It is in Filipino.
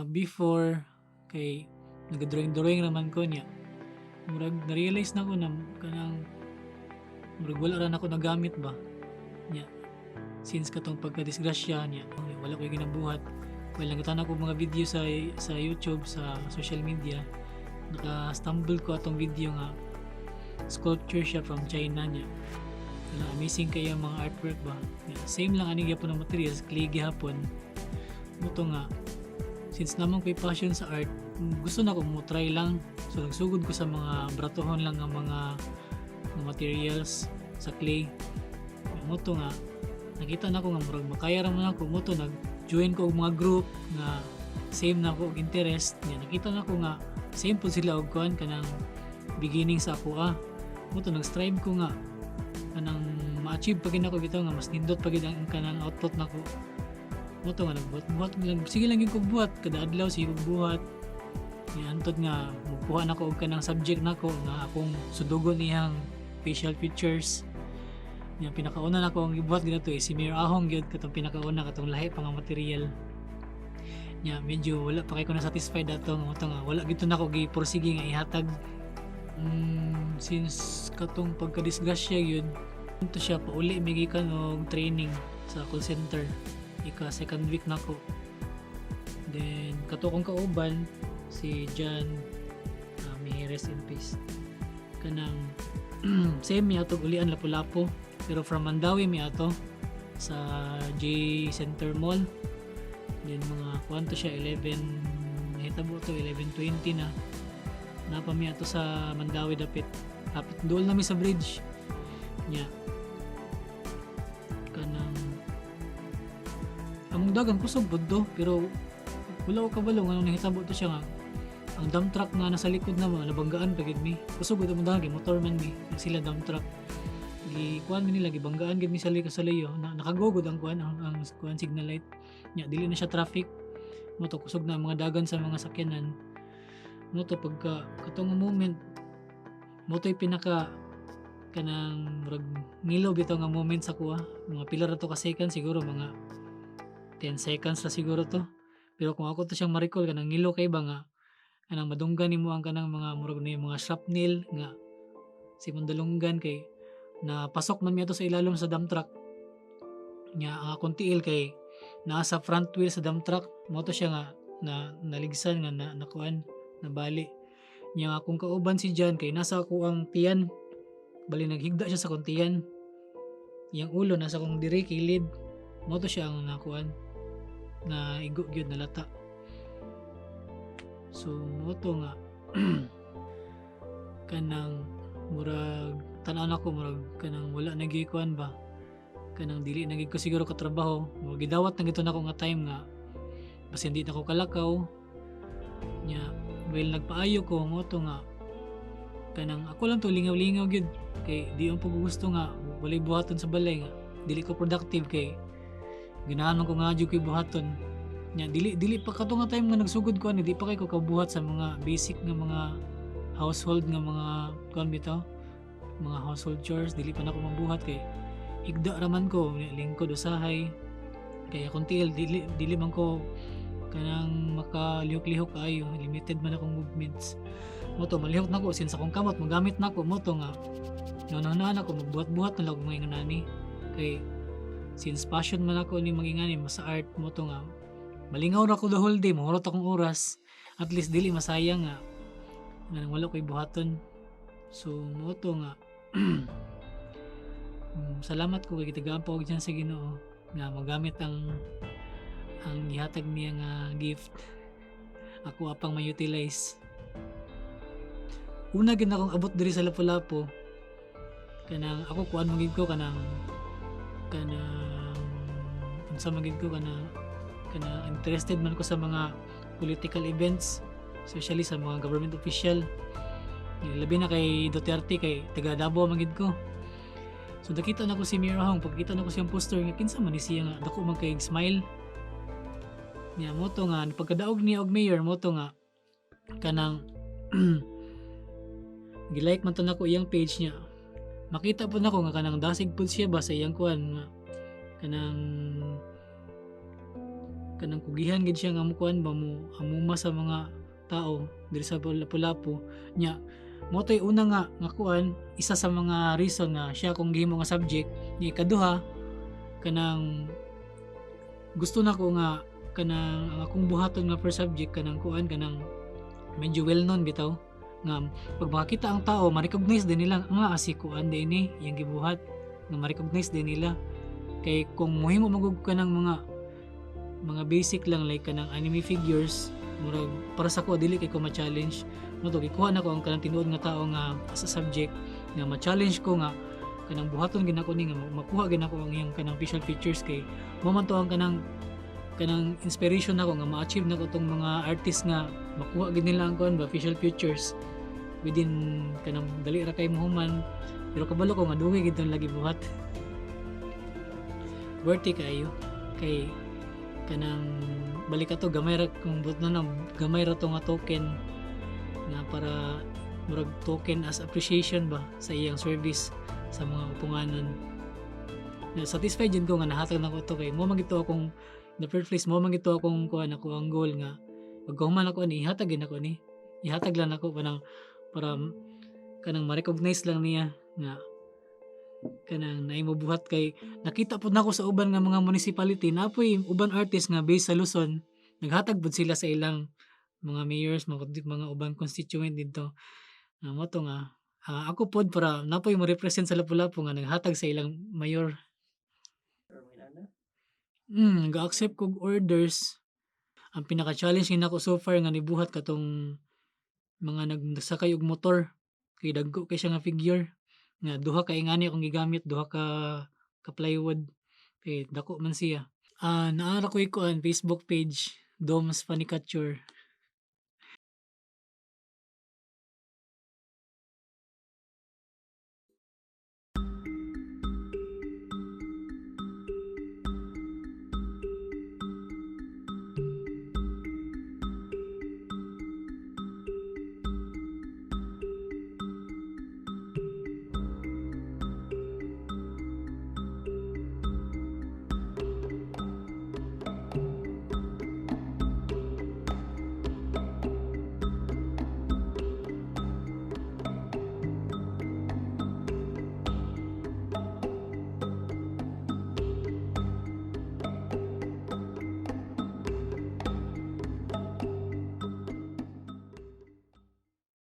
Before kay nagadrawing-drawing naman ko niya. Murag na-realize na ko na kanang murag wala ra na ako nagamit ba niya. Since katong pagka-disgrasya niya, wala ko'y ginabuhat. Well, nagatan ako mga video sa YouTube, sa social media. Naka-stumble ko atong video nga sculpture siya from China niya. Amazing kayo mga artwork ba. Yeah, same lang ani gyapon ng materials, clay gihapon. Muto nga since naman ko'y passion sa art, gusto na ko mo try lang. So nagsugod ko sa mga bratohon lang ang mga materials sa clay. Muto nga nakita na ko nga murag makaya ra man ako, muto nag-join ko og mga group nga same na ko og interest. Yeah, nakita na ko nga same po sila og kuan kanang beginning sa ako muto nag-strive ko nga kanang ma-achieve pagin ako bitaw nga mas nindot pagin ang kanang output nako. Muto nga nagbuhat lang, sige lang yung kog buhat kada adlaw sige kog buhat. Antod nga mukuha na ko og kanang subject nako nga akong sudugon iyang facial features. Yang pinakauna na ko ang gibuhat ginato si Mir Ahong gyud katong pinakauna katong lahi pa nga material. Nya medyo wala pa kay ko na satisfied ato nga wala gito na ko gi-porsige nga ihatag. Since katong pagka-disgrasya yun ito siya pauli migikan og training sa call center ika second week nako. Then kato kong kauban si John, may rest in peace kanang same mi ato ulian Lapu-Lapu pero from Mandawi mi ato sa J Center Mall. Then mga kwanto siya 11 hitabo to 11:20 na napa mi ato sa Mandawi dapit dool na mi sa bridge nya kanang among dagan kusog buddo pero wala ko kabalo nga nung nahitabo to siya nga ang dump truck nga nasa likod na mga nabanggaan pagid mi kusog gud mo dagan motorman mi sila dump truck gi kuan mi nila gibanggaan gid mi sa likasalayo na nakagugod ang kuan ang kuan signal light nya dili na siya traffic mo to kusog na mga dagan sa mga sakyanan mo to pagka katong moment mo to'y pinaka kanang murag nilo bitaw nga moment sa kuha mga pila ra to ka second siguro mga 10 seconds na siguro to pero kung ako to siyang ma-recall kanang nilo kay ba nga kanang madunggan nimo ang kanang mga murag na mga shrapnel nga si Mandalunggan kay napasok man mi ato sa ilalom sa dump truck nya ang akong tiil kay nasa front wheel sa dump truck mo to siya nga naligsan nga nakuan nabali nya akong kauban si John kay nasa ako ang tiyan bali naghigda siya sa akong tiyan yang ulo nasa akong diri kilid mo to siya ang nakuan na igo gyud na lata. So mo to nga kanang murag tan-aw nako murag kanang wala nagikuan ba kanang dili na gid ko siguro ka trabaho mo gidawat na gito nako nga time nga basta hindi na ko kalakaw nya well nagpaayo ko mo to nga kanang ako lang to lingaw-lingaw gyud kay di ang gusto nga walay buhaton sa balay nga dili ko productive kay ganahan ko nga jud koy buhaton nya dili pa kato nga time nga nagsugod ko ani di pa kay ko kabuhat sa mga basic nga mga household nga mga kuan bitaw mga household chores dili pa nako mabuhat kay higda raman ko lingkod usahay kay akong tiil dili man ko kanang makalihok-lihok kaayo limited man akong movements mo to malihok nako since akong kamot magamit nako mo to nga nananahan ako magbuhat-buhat na lang mga inganani kay since passion man ako ni magingani mas sa art mo to nga malingaw ra ko the whole day mahurot akong oras at least dili masayang nga wala ko'y buhaton so mo to nga salamat ko kay gitagaan pa og dyan sa Ginoo nga magamit ang ihatag niya nga gift ako apang ma-utilize. Una gid akong abot diri sa Lapu-Lapu kanang ako kuan magid ko kanang unsa magid ko kanang interested man ko sa mga political events especially sa mga government official labi na kay Duterte kay taga Davao magid ko. So nakita na ko si Mir Ahong pagkita na ko siyang poster nga kinsa man ni siya nga dako man kay smile niya mo to nga pagkadaog niya og mayor mo to nga kanang gilike man to nako iyang page niya makita po nako nga kanang dasig pud siya ba sa iyang kuan nga kanang kanang kugihan gid siya nga mokuan ba mo hamuma sa mga tao diri sa Lapu-Lapu nya motoy una nga kuan isa sa mga reason nga siya akong gihimo nga subject. Nya ikaduha kanang gusto nako nga kanang ang akong buhaton nga first subject kanang kuan kanang medyo well known bitaw nga 'pag makakita ang tao ma-recognize din nila nga si kuan dinhi iyang gibuhat nga ma-recognize din nila. Kay kung mohimo magug ka ng mga basic lang like kanang anime figures murag para sa ko dili kay ko ma-challenge mo to gikuha na ko ang kanang tinuod nga tao nga sa subject nga ma-challenge ko nga kanang buhaton gid nako ni nga makuha gid nako ang iyang kanang facial features kay mo man to ang kanang inspiration nako nga ma-achieve nako tong mga artist nga makuha gid nila ang kuan ba facial features within kanang dali ra kay mohuman pero kabalo ko nga dugay gid lagi buhat. Worthy kayo kay kanang balik ato gamay ra kung but na gamay ra to nga token nga para murag token as appreciation ba sa iyang service sa mga upunganan. Satisfied jud ko nga nahatag nako to kay mo man gito akong in the first place mo man gito akong kuan ako ang goal nga pag human ako ni ihatag gid ako ni ihatag lang ako para kanang ma-recognize lang niya nga kanang naimo buhat kay nakita pud nako sa uban nga mga municipality napoy uban artist nga based sa Luzon naghatag pud sila sa ilang mga mayors mga uban constituent didto mo to nga ako pod para napoy mo represent sa Lapu-Lapu nga naghatag sa ilang mayor. Nag-accept kog orders. Ang pinaka-challenge nako so far nga nibuhat katong mga nagsakay og motor kay dagko kay siya nga figure nga duha ka ingani akong gigamit duha ka plywood kay dako man siya. Naara ko kuan Facebook page Dom's Funny Couture.